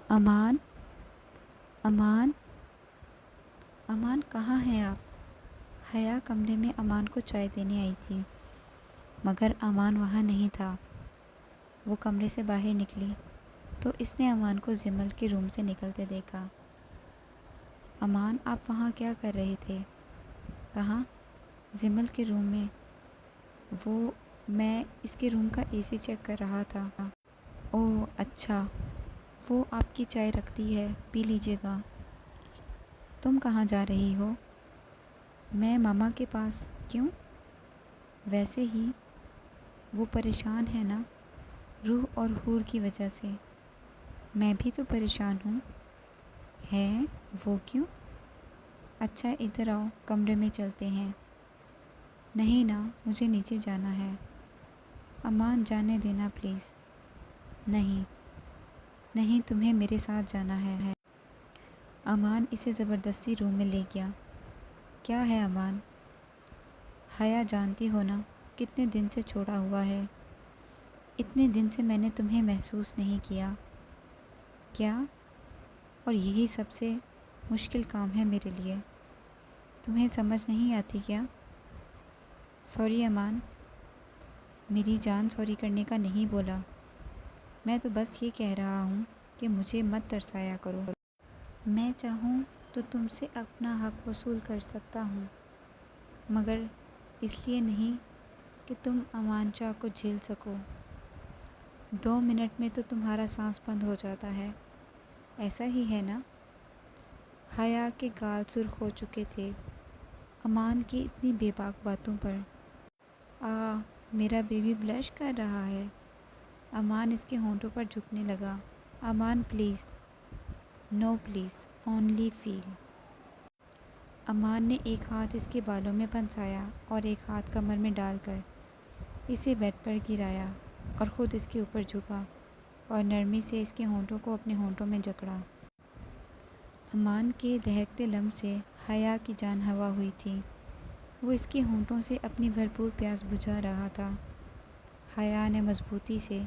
امان، امان، امان کہاں ہیں آپ؟ حیا کمرے میں امان کو چائے دینے آئی تھی، مگر امان وہاں نہیں تھا۔ وہ کمرے سے باہر نکلی تو اس نے امان کو زمل کے روم سے نکلتے دیکھا۔ امان، آپ وہاں کیا کر رہے تھے؟ کہاں؟ زمل کے روم میں۔ میں اس کے روم کا اے سی چیک کر رہا تھا۔ اوہ اچھا، وہ آپ کی چائے رکھتی ہے، پی لیجیے گا۔ تم کہاں جا رہی ہو؟ میں ماما کے پاس۔ کیوں؟ ویسے ہی، وہ پریشان ہے نا، روح اور حور کی وجہ سے۔ میں بھی تو پریشان ہوں۔ ہے؟ وہ کیوں؟ اچھا ادھر آؤ، کمرے میں چلتے ہیں۔ نہیں نا، مجھے نیچے جانا ہے۔ امان جانے دینا پلیز۔ نہیں، نہیں تمہیں میرے ساتھ جانا ہے۔ امان اسے زبردستی روم میں لے گیا۔ کیا ہے امان؟ حیا جانتی ہو نا، کتنے دن سے چھوڑا ہوا ہے۔ اتنے دن سے میں نے تمہیں محسوس نہیں کیا۔ کیا؟ اور یہی سب سے مشکل کام ہے میرے لیے۔ تمہیں سمجھ نہیں آتی کیا؟ سوری امان۔ میری جان سوری کرنے کا نہیں بولا، میں تو بس یہ کہہ رہا ہوں کہ مجھے مت ترسایا کرو۔ میں چاہوں تو تم سے اپنا حق وصول کر سکتا ہوں، مگر اس لیے نہیں کہ تم امان چاہ کو جھیل سکو۔ 2 منٹ میں تو تمہارا سانس بند ہو جاتا ہے، ایسا ہی ہے نا؟ حیا کے گال سرخ ہو چکے تھے امان کی اتنی بے باک باتوں پر۔ میرا بیبی بلش کر رہا ہے۔ امان اس کے ہونٹوں پر جھکنے لگا۔ امان پلیز۔ نو پلیز، اونلی فیل۔ امان نے ایک ہاتھ اس کے بالوں میں پھنسایا اور ایک ہاتھ کمر میں ڈال کر اسے بیڈ پر گرایا اور خود اس کے اوپر جھکا اور نرمی سے اس کے ہونٹوں کو اپنے ہونٹوں میں جکڑا۔ امان کے دہکتے لمس سے حیا کی جان ہوا ہوئی تھی۔ وہ اس کے ہونٹوں سے اپنی بھرپور پیاس بجھا رہا تھا۔ حیا نے مضبوطی سے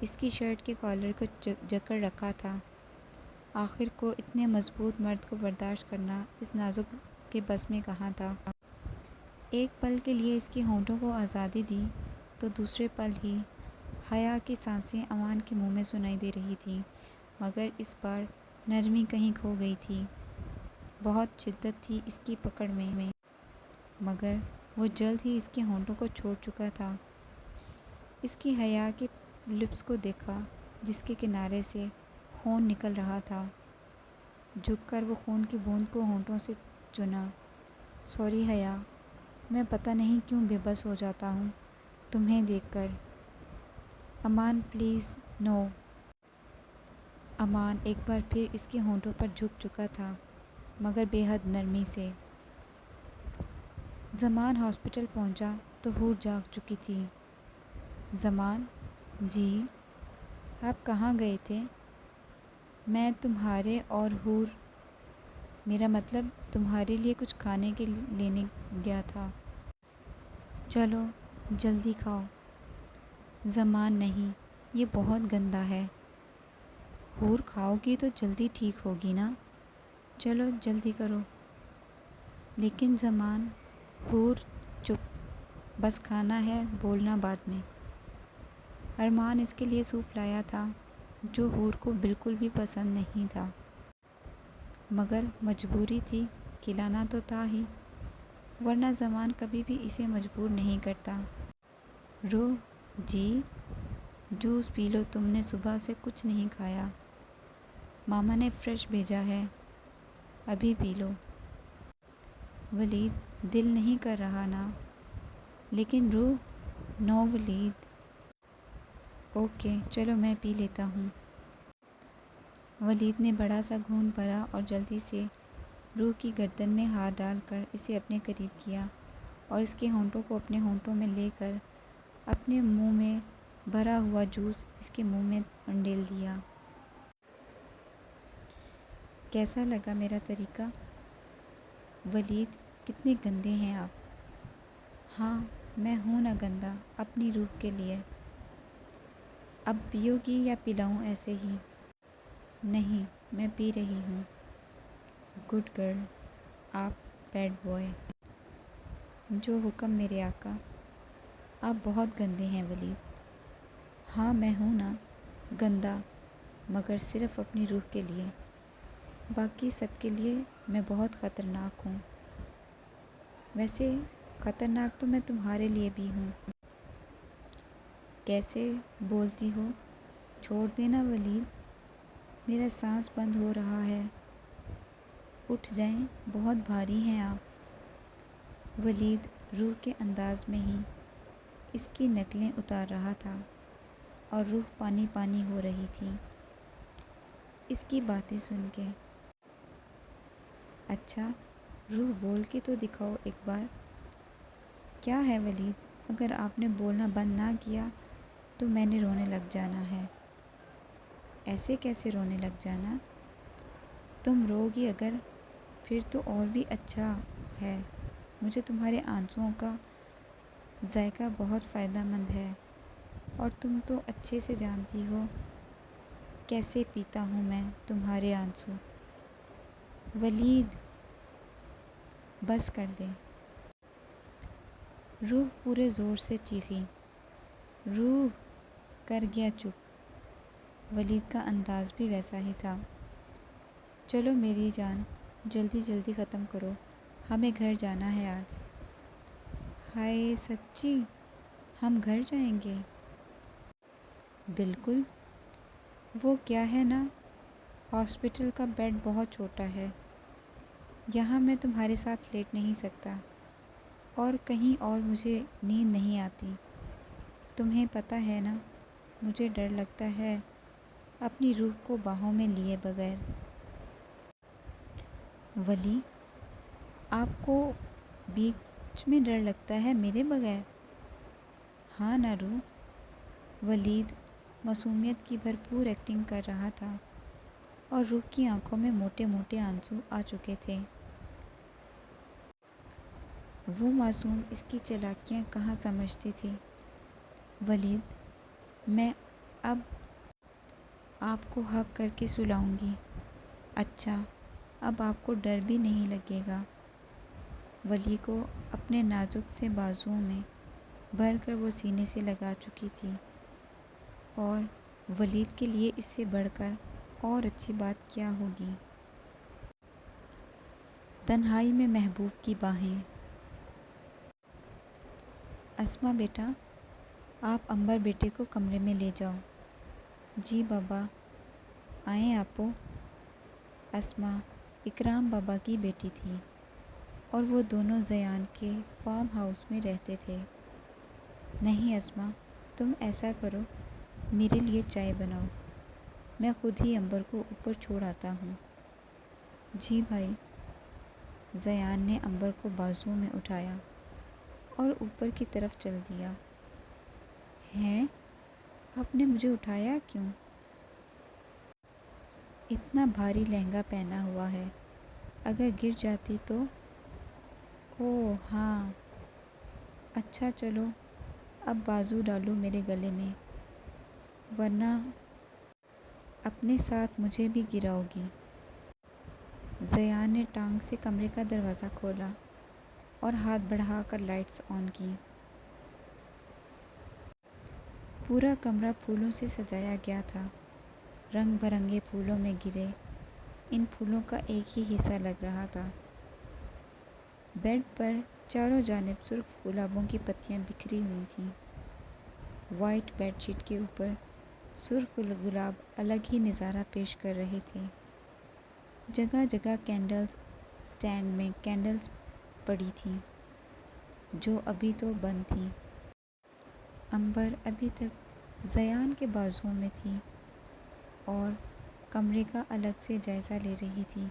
اس کی شرٹ کے کالر کو جکڑ رکھا تھا۔ آخر کو اتنے مضبوط مرد کو برداشت کرنا اس نازک کے بس میں کہاں تھا۔ ایک پل کے لیے اس کے ہونٹوں کو آزادی دی تو دوسرے پل ہی حیا کی سانسیں امان کے منہ میں سنائی دے رہی تھیں، مگر اس بار نرمی کہیں کھو گئی تھی۔ بہت شدت تھی اس کی پکڑ میں، مگر وہ جلد ہی اس کے ہونٹوں کو چھوڑ چکا تھا۔ اس کی حیا کے لپس کو دیکھا جس کے کنارے سے خون نکل رہا تھا۔ جھک کر وہ خون کی بوند کو ہونٹوں سے چنا۔ سوری حیا، میں پتہ نہیں کیوں بے بس ہو جاتا ہوں تمہیں دیکھ کر۔ امان پلیز نو۔ امان ایک بار پھر اس کے ہونٹوں پر جھک چکا تھا، مگر بے حد نرمی سے۔ زمان ہاسپٹل پہنچا تو حور جاگ چکی تھی۔ زمان؟ جی؟ آپ کہاں گئے تھے؟ میں تمہارے اور حور، میرا مطلب تمہارے لیے کچھ کھانے کے لینے گیا تھا۔ چلو جلدی کھاؤ۔ زمان نہیں، یہ بہت گندا ہے۔ حور کھاؤ گی تو جلدی ٹھیک ہوگی نا؟ چلو جلدی کرو۔ لیکن زمان، حور چپ، بس کھانا ہے، بولنا بعد میں۔ ارمان اس کے لیے سوپ لایا تھا جو حور کو بالکل بھی پسند نہیں تھا، مگر مجبوری تھی، کھلانا تو تھا ہی، ورنہ زمان کبھی بھی اسے مجبور نہیں کرتا۔ روح جی؟ جوس پی لو، تم نے صبح سے کچھ نہیں کھایا۔ ماما نے فریش بھیجا ہے، ابھی پی لو۔ ولید دل نہیں کر رہا نا؟ لیکن روح، نو ولید۔ اوکے چلو میں پی لیتا ہوں۔ ولید نے بڑا سا گھونٹ بھرا اور جلدی سے روح کی گردن میں ہاتھ ڈال کر اسے اپنے قریب کیا اور اس کے ہونٹوں کو اپنے ہونٹوں میں لے کر اپنے منہ میں بھرا ہوا جوس اس کے منہ میں انڈیل دیا۔ کیسا لگا میرا طریقہ؟ ولید کتنے گندے ہیں آپ۔ ہاں میں ہوں نا گندا، اپنی روح کے لیے۔ اب پیو گی یا پلاؤں ایسے ہی؟ نہیں، میں پی رہی ہوں۔ گڈ گرل، آپ بیڈ بوائے۔ جو حکم میرے آقا۔ آپ بہت گندے ہیں ولید۔ ہاں میں ہوں نا گندا، مگر صرف اپنی روح کے لیے، باقی سب کے لیے میں بہت خطرناک ہوں۔ ویسے خطرناک تو میں تمہارے لیے بھی ہوں۔ کیسے بولتی ہو؟ چھوڑ دینا ولید، میرا سانس بند ہو رہا ہے۔ اٹھ جائیں، بہت بھاری ہیں آپ۔ ولید روح کے انداز میں ہی اس کی نقلیں اتار رہا تھا اور روح پانی پانی ہو رہی تھی اس کی باتیں سن کے۔ اچھا روح بول کے تو دکھاؤ ایک بار۔ کیا ہے ولید؟ اگر آپ نے بولنا بند نہ کیا تو میں نے رونے لگ جانا ہے۔ ایسے کیسے رونے لگ جانا؟ تم رو گی اگر، پھر تو اور بھی اچھا ہے۔ مجھے تمہارے آنسوؤں کا ذائقہ بہت فائدہ مند ہے، اور تم تو اچھے سے جانتی ہو کیسے پیتا ہوں میں تمہارے آنسو۔ ولید بس کر دے۔ روح پورے زور سے چیخی۔ روح کر گیا چپ۔ ولید کا انداز بھی ویسا ہی تھا۔ چلو میری جان، جلدی جلدی ختم کرو، ہمیں گھر جانا ہے آج۔ ہائے سچی؟ ہم گھر جائیں گے؟ بالکل۔ وہ کیا ہے نا، ہاسپٹل کا بیڈ بہت چھوٹا ہے، یہاں میں تمہارے ساتھ لیٹ نہیں سکتا، اور کہیں اور مجھے نیند نہیں آتی۔ تمہیں پتہ ہے نا مجھے ڈر لگتا ہے اپنی روح کو باہوں میں لیے بغیر۔ ولی آپ کو بیچ میں ڈر لگتا ہے میرے بغیر؟ ہاں نا روح۔ ولید معصومیت کی بھرپور ایکٹنگ کر رہا تھا اور روح کی آنکھوں میں موٹے موٹے آنسو آ چکے تھے۔ وہ معصوم اس کی چالاکیاں کہاں سمجھتی تھی۔ ولید میں اب آپ کو ہگ کر کے سلاؤں گی۔ اچھا اب آپ کو ڈر بھی نہیں لگے گا۔ ولی کو اپنے نازک سے بازوؤں میں بھر کر وہ سینے سے لگا چکی تھی، اور ولید کے لیے اس سے بڑھ کر اور اچھی بات کیا ہوگی۔ تنہائی میں محبوب کی باہیں۔ اسما بیٹا، آپ عنبر بیٹے کو کمرے میں لے جاؤ۔ جی بابا۔ آئیں آپو۔ اسما اکرام بابا کی بیٹی تھی، اور وہ دونوں زیان کے فارم ہاؤس میں رہتے تھے۔ نہیں اسما، تم ایسا کرو، میرے لیے چائے بناؤ، میں خود ہی عنبر کو اوپر چھوڑ آتا ہوں۔ جی بھائی۔ زیان نے عنبر کو بازو میں اٹھایا اور اوپر کی طرف چل دیا۔ ہیں؟ آپ نے مجھے اٹھایا کیوں؟ اتنا بھاری لہنگا پہنا ہوا ہے، اگر گر جاتی تو؟ اوہ ہاں، اچھا چلو اب بازو ڈالو میرے گلے میں، ورنہ اپنے ساتھ مجھے بھی گراؤ گی۔ زیان نے ٹانگ سے کمرے کا دروازہ کھولا اور ہاتھ بڑھا کر لائٹس آن کی۔ پورا کمرہ پھولوں سے سجایا گیا تھا، رنگ برنگے پھولوں میں گرے ان پھولوں کا ایک ہی حصہ لگ رہا تھا۔ بیڈ پر چاروں جانب سرخ گلابوں کی پتیاں بکھری ہوئی تھیں۔ وائٹ بیڈ شیٹ کے اوپر سرخ گلاب الگ ہی نظارہ پیش کر رہے تھے۔ جگہ جگہ کینڈلز سٹینڈ میں کینڈلز پڑی تھیں، جو ابھی تو بند تھیں۔ عنبر ابھی تک زیان کے بازوؤں میں تھی اور کمرے کا الگ سے جائزہ لے رہی تھی۔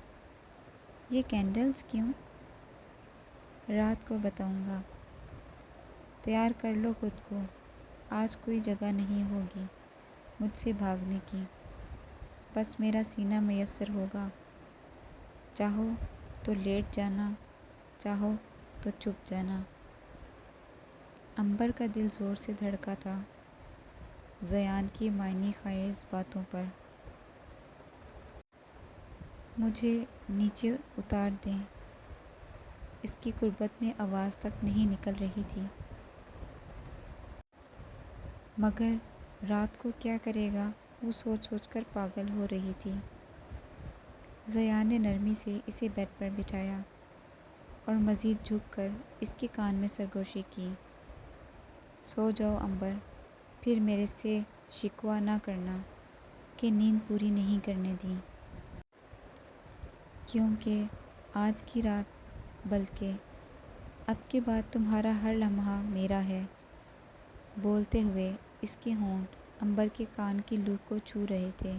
یہ کینڈلز کیوں؟ رات کو بتاؤں گا۔ تیار کر لو خود کو، آج کوئی جگہ نہیں ہوگی مجھ سے بھاگنے کی، بس میرا سینہ میسر ہوگا۔ چاہو تو لیٹ جانا، چاہو تو چھپ جانا۔ عنبر کا دل زور سے دھڑکا تھا زیان کی معنی خیز باتوں پر۔ مجھے نیچے اتار دیں۔ اس کی قربت میں آواز تک نہیں نکل رہی تھی، مگر رات کو کیا کرے گا وہ سوچ سوچ کر پاگل ہو رہی تھی۔ زیان نے نرمی سے اسے بیڈ پر بٹھایا اور مزید جھک کر اس کے کان میں سرگوشی کی۔ سو جاؤ امبر، پھر میرے سے شکوہ نہ کرنا کہ نیند پوری نہیں کرنے دی، کیونکہ آج کی رات بلکہ اب کے بعد تمہارا ہر لمحہ میرا ہے۔ بولتے ہوئے اس کے ہونٹ امبر کے کان کی لو کو چھو رہے تھے۔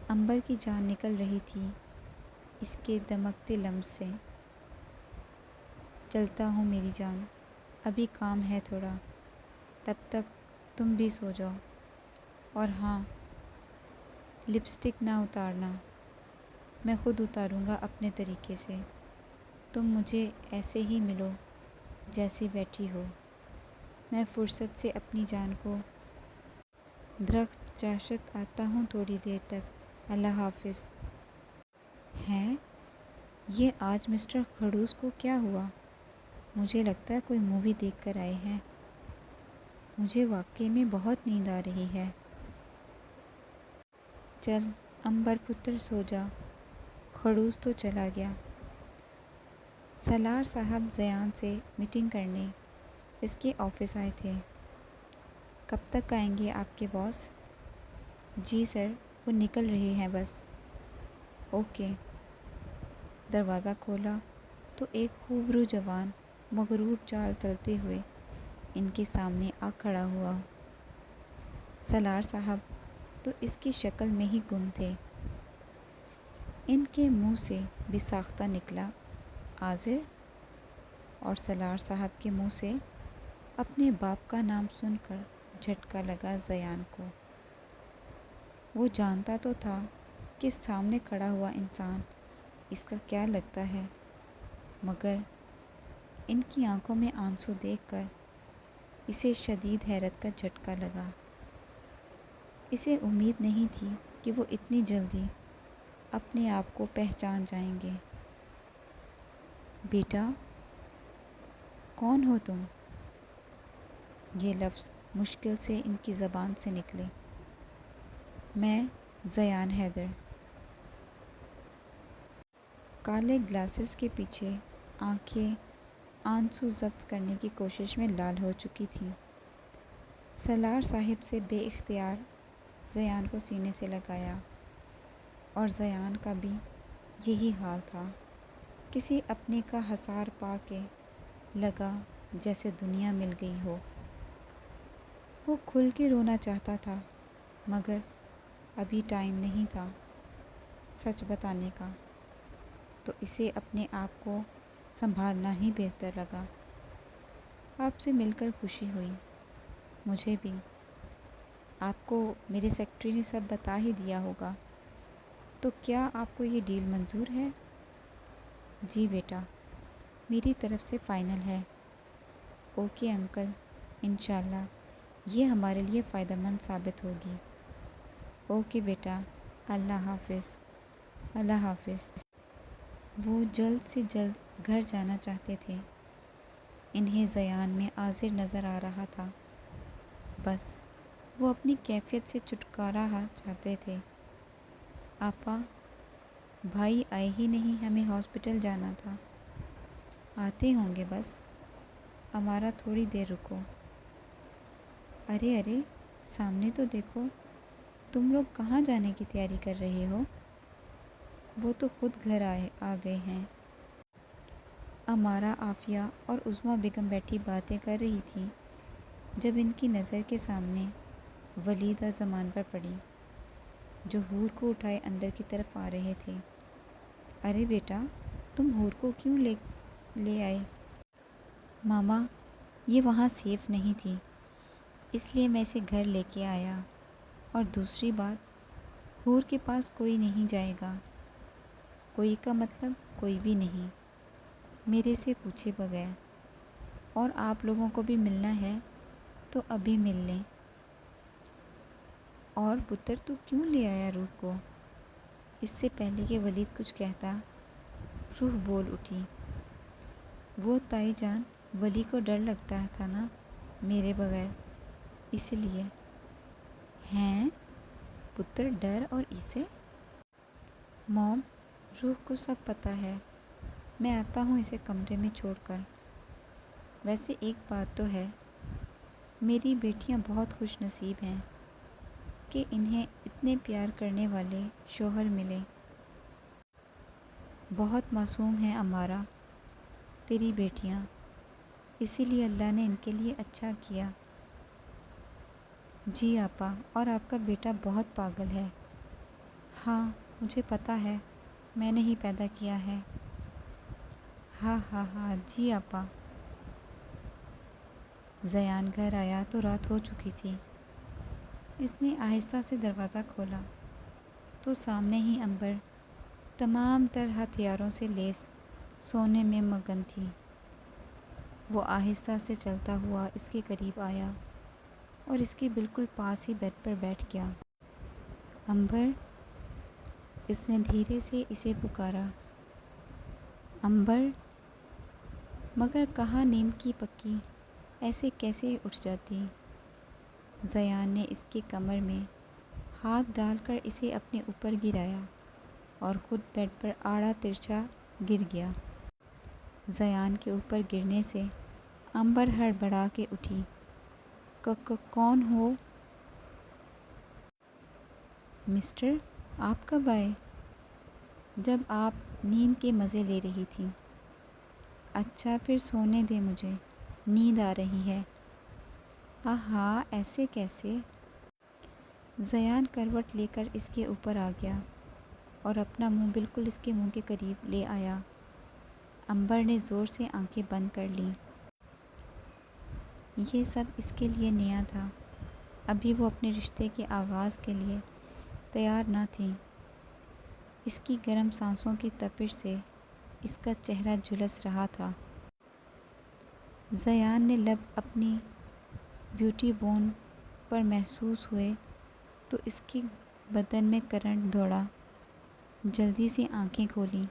امبر کی جان نکل رہی تھی اس کے دمکتے لمس سے۔ چلتا ہوں میری جان، ابھی کام ہے تھوڑا، تب تک تم بھی سو جاؤ۔ اور ہاں، لپسٹک نہ اتارنا، میں خود اتاروں گا اپنے طریقے سے۔ تم مجھے ایسے ہی ملو جیسی بیٹھی ہو، میں فرصت سے اپنی جان کو درخت چاشت آتا ہوں تھوڑی دیر تک۔ اللہ حافظ۔ ہیں، یہ آج مسٹر خڑوس کو کیا ہوا؟ مجھے لگتا ہے کوئی مووی دیکھ کر آئے ہیں۔ مجھے واقعی میں بہت نیند آ رہی ہے۔ چل امبر پتر سو جا۔ خڑوس تو چلا گیا۔ سالار صاحب زیان سے میٹنگ کرنے اس کے آفس آئے تھے۔ کب تک آئیں گے آپ کے باس؟ جی سر، وہ نکل رہے ہیں بس۔ اوکے۔ دروازہ کھولا تو ایک خوبرو جوان مغرور چال چلتے ہوئے ان کے سامنے آ کھڑا ہوا۔ سالار صاحب تو اس کی شکل میں ہی گم تھے۔ ان کے منہ سے بھی ساختہ نکلا آذر، اور سالار صاحب کے منہ سے اپنے باپ کا نام سن کر جھٹکا لگا زیان کو۔ وہ جانتا تو تھا کہ سامنے کھڑا ہوا انسان اس کا کیا لگتا ہے، مگر ان کی آنکھوں میں آنسو دیکھ کر اسے شدید حیرت کا جھٹکا لگا۔ اسے امید نہیں تھی کہ وہ اتنی جلدی اپنے آپ کو پہچان جائیں گے۔ بیٹا، کون ہو تم؟ یہ لفظ مشکل سے ان کی زبان سے نکلے۔ میں زیان حیدر۔ کالے گلاسز کے پیچھے آنکھیں آنسو ضبط کرنے کی کوشش میں لال ہو چکی تھیں۔ سالار صاحب سے بے اختیار زیان کو سینے سے لگایا، اور زیان کا بھی یہی حال تھا۔ کسی اپنے کا حصار پا کے لگا جیسے دنیا مل گئی ہو۔ وہ کھل کے رونا چاہتا تھا، مگر ابھی ٹائم نہیں تھا سچ بتانے کا، تو اسے اپنے آپ کو سنبھالنا ہی بہتر لگا۔ آپ سے مل کر خوشی ہوئی، مجھے بھی۔ آپ کو میرے سیکرٹری نے سب بتا ہی دیا ہوگا، تو کیا آپ کو یہ ڈیل منظور ہے؟ جی بیٹا، میری طرف سے فائنل ہے۔ اوکے انکل، انشاءاللہ یہ ہمارے لیے فائدہ مند ثابت ہوگی۔ اوکے بیٹا، اللہ حافظ۔ اللہ حافظ۔ وہ جلد سے جلد گھر جانا چاہتے تھے۔ انہیں زیان میں آذر نظر آ رہا تھا، بس وہ اپنی کیفیت سے چھٹکارا چاہتے تھے۔ آپا، بھائی آئے ہی نہیں، ہمیں ہاسپٹل جانا تھا۔ آتے ہوں گے بس، ہمارا تھوڑی دیر رکو۔ ارے ارے، سامنے تو دیکھو، تم لوگ کہاں جانے کی تیاری کر رہے ہو؟ وہ تو خود گھر آ گئے ہیں۔ امارہ عافیہ اور عظمیٰ بیگم بیٹھی باتیں کر رہی تھیں جب ان کی نظر کے سامنے ولید اور زمان پر پڑی، جو حور کو اٹھائے اندر کی طرف آ رہے تھے۔ ارے بیٹا، تم حور کو کیوں لے آئے؟ ماما، یہ وہاں سیف نہیں تھی، اس لیے میں اسے گھر لے کے آیا۔ اور دوسری بات، حور کے پاس کوئی نہیں جائے گا۔ کوئی کا مطلب کوئی بھی نہیں، میرے سے پوچھے بغیر۔ اور آپ لوگوں کو بھی ملنا ہے تو ابھی مل لیں۔ اور پتر تو کیوں لے آیا روح کو؟ اس سے پہلے کہ ولید کچھ کہتا روح بول اٹھی، وہ تائی جان، ولی کو ڈر لگتا تھا نا میرے بغیر، اس لیے۔ ہیں پتر، ڈر اور اسے؟ موم، روح کو سب پتہ ہے، میں آتا ہوں اسے کمرے میں چھوڑ کر۔ ویسے ایک بات تو ہے، میری بیٹیاں بہت خوش نصیب ہیں کہ انہیں اتنے پیار کرنے والے شوہر ملے۔ بہت معصوم ہیں امارا تیری بیٹیاں، اسی لیے اللہ نے ان کے لیے اچھا کیا۔ جی آپا، اور آپ کا بیٹا بہت پاگل ہے۔ ہاں مجھے پتہ ہے، میں نے ہی پیدا کیا ہے۔ ہاں ہاں ہاں جی آپا۔ زیان گھر آیا تو رات ہو چکی تھی۔ اس نے آہستہ سے دروازہ کھولا تو سامنے ہی عنبر تمام تر ہتھیاروں سے لیس سونے میں مگن تھی۔ وہ آہستہ سے چلتا ہوا اس کے قریب آیا اور اس کے بالکل پاس ہی بیڈ پر بیٹھ گیا۔ عنبر، اس نے دھیرے سے اسے پکارا۔ عنبر، مگر کہاں نیند کی پکی، ایسے کیسے اٹھ جاتی؟ زیان نے اس کے کمر میں ہاتھ ڈال کر اسے اپنے اوپر گرایا اور خود بیڈ پر آڑا ترچھا گر گیا۔ زیان کے اوپر گرنے سے عنبر ہڑبڑا کے اٹھی۔ کون ہو؟ مسٹر، آپ کب آئے؟ جب آپ نیند کے مزے لے رہی تھی۔ اچھا پھر سونے دے، مجھے نیند آ رہی ہے۔ آہا، ایسے کیسے؟ زیان کروٹ لے کر اس کے اوپر آ گیا اور اپنا منہ بالکل اس کے منہ کے قریب لے آیا۔ عنبر نے زور سے آنکھیں بند کر لیں۔ یہ سب اس کے لیے نیا تھا، ابھی وہ اپنے رشتے کے آغاز کے لیے تیار نہ تھی۔ اس کی گرم سانسوں کی تپش سے اس کا چہرہ جھلس رہا تھا۔ زیان نے لب اپنی بیوٹی بون پر محسوس ہوئے تو اس کے بدن میں کرنٹ دوڑا۔ جلدی سے آنکھیں کھولیں،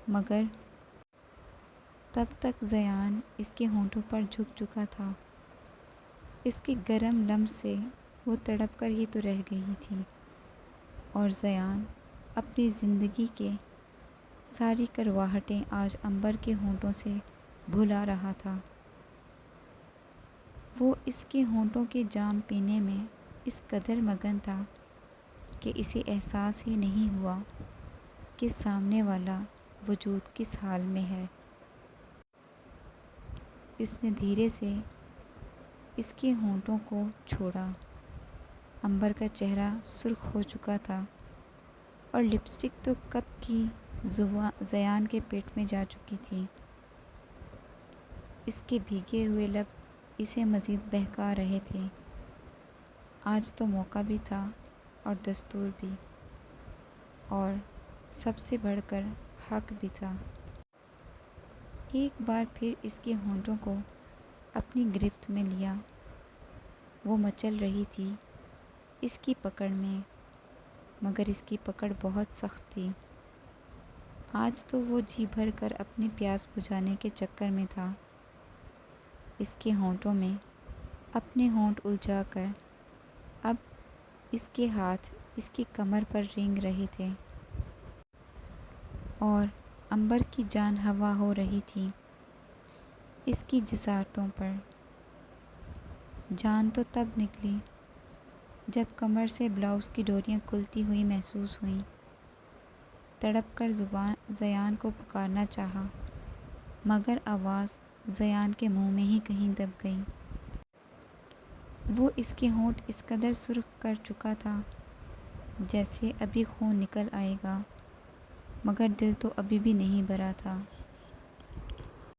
مگر تب تک زیان اس کے ہونٹوں پر جھک چکا تھا۔ اس کے گرم لمس سے وہ تڑپ کر ہی تو رہ گئی تھی، اور زیان اپنی زندگی کے ساری کرواہٹیں آج عنبر کے ہونٹوں سے بھلا رہا تھا۔ وہ اس کے ہونٹوں کے جام پینے میں اس قدر مگن تھا کہ اسے احساس ہی نہیں ہوا کہ سامنے والا وجود کس حال میں ہے۔ اس نے دھیرے سے اس کے ہونٹوں کو چھوڑا۔ عنبر کا چہرہ سرخ ہو چکا تھا اور لپسٹک تو کب کی زیان کے پیٹ میں جا چکی تھی۔ اس کے بھیگے ہوئے لب اسے مزید بہکا رہے تھے۔ آج تو موقع بھی تھا اور دستور بھی، اور سب سے بڑھ کر حق بھی تھا۔ ایک بار پھر اس کے ہونٹوں کو اپنی گرفت میں لیا۔ وہ مچل رہی تھی اس کی پکڑ میں، مگر اس کی پکڑ بہت سخت تھی۔ آج تو وہ جی بھر کر اپنی پیاس بجھانے کے چکر میں تھا۔ اس کے ہونٹوں میں اپنے ہونٹ الجھا کر اب اس کے ہاتھ اس کی کمر پر رینگ رہے تھے، اور عنبر کی جان ہوا ہو رہی تھی اس کی جسارتوں پر۔ جان تو تب نکلی جب کمر سے بلاؤز کی ڈوریاں کھلتی ہوئی محسوس ہوئیں۔ تڑپ کر زیان کو پکارنا چاہا، مگر آواز زیان کے منہ میں ہی کہیں دب گئی۔ وہ اس کے ہونٹ اس قدر سرخ کر چکا تھا جیسے ابھی خون نکل آئے گا، مگر دل تو ابھی بھی نہیں بھرا تھا۔